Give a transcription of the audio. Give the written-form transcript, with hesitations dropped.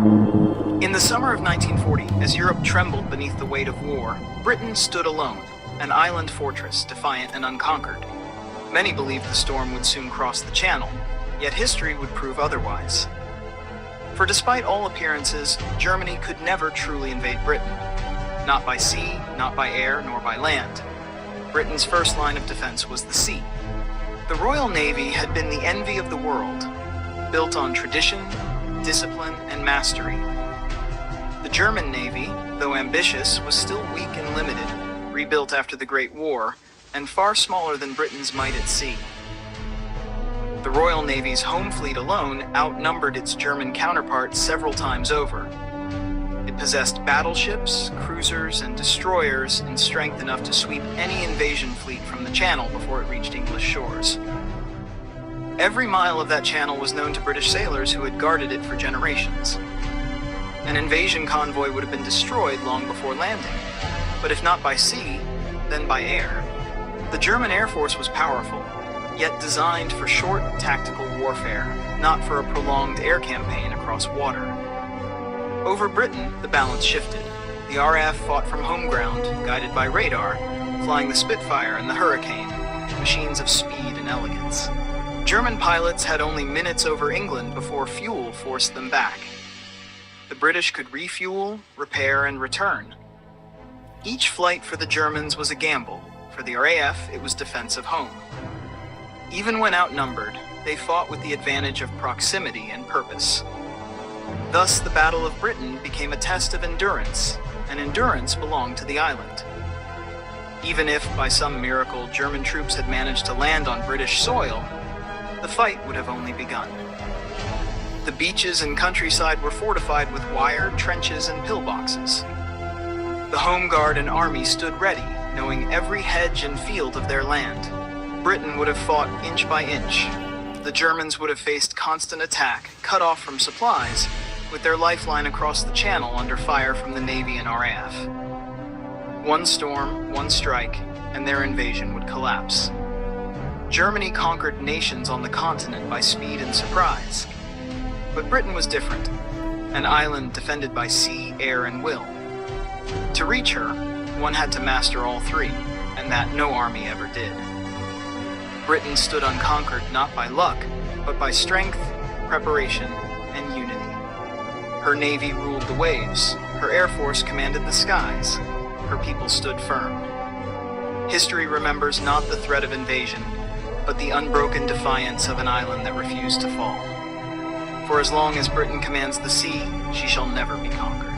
In the summer of 1940, as Europe trembled beneath the weight of war, Britain stood alone, an island fortress, defiant and unconquered. Many believed the storm would soon cross the Channel, yet history would prove otherwise. For despite all appearances, Germany could never truly invade Britain. Not by sea, not by air, nor by land. Britain's first line of defense was the sea. The Royal Navy had been the envy of the world, built on tradition, discipline, and mastery. The German Navy, though ambitious, was still weak and limited, rebuilt after the Great War, and far smaller than Britain's might at sea. The Royal Navy's home fleet alone outnumbered its German counterpart several times over. It possessed battleships, cruisers, and destroyers in strength enough to sweep any invasion fleet from the Channel before it reached English shores. Every mile of that channel was known to British sailors who had guarded it for generations. An invasion convoy would have been destroyed long before landing, but if not by sea, then by air. The German Air Force was powerful, yet designed for short tactical warfare, not for a prolonged air campaign across water. Over Britain, the balance shifted. The RAF fought from home ground, guided by radar, flying the Spitfire and the Hurricane, machines of speed and elegance. German pilots had only minutes over England before fuel forced them back. The British could refuel, repair, and return. Each flight for the Germans was a gamble. For the RAF, it was defense of home. Even when outnumbered, they fought with the advantage of proximity and purpose. Thus, the Battle of Britain became a test of endurance, and endurance belonged to the island. Even if, by some miracle, German troops had managed to land on British soil, the fight would have only begun. The beaches and countryside were fortified with wire, trenches, and pillboxes. The Home Guard and Army stood ready, knowing every hedge and field of their land. Britain would have fought inch by inch. The Germans would have faced constant attack, cut off from supplies, with their lifeline across the Channel under fire from the Navy and RAF. One storm, one strike, and their invasion would collapse. Germany conquered nations on the continent by speed and surprise. But Britain was different, an island defended by sea, air, and will. To reach her, one had to master all three, and that no army ever did. Britain stood unconquered not by luck, but by strength, preparation, and unity. Her navy ruled the waves, her air force commanded the skies, her people stood firm. History remembers not the threat of invasion, but the unbroken defiance of an island that refused to fall. For as long as Britain commands the sea, she shall never be conquered.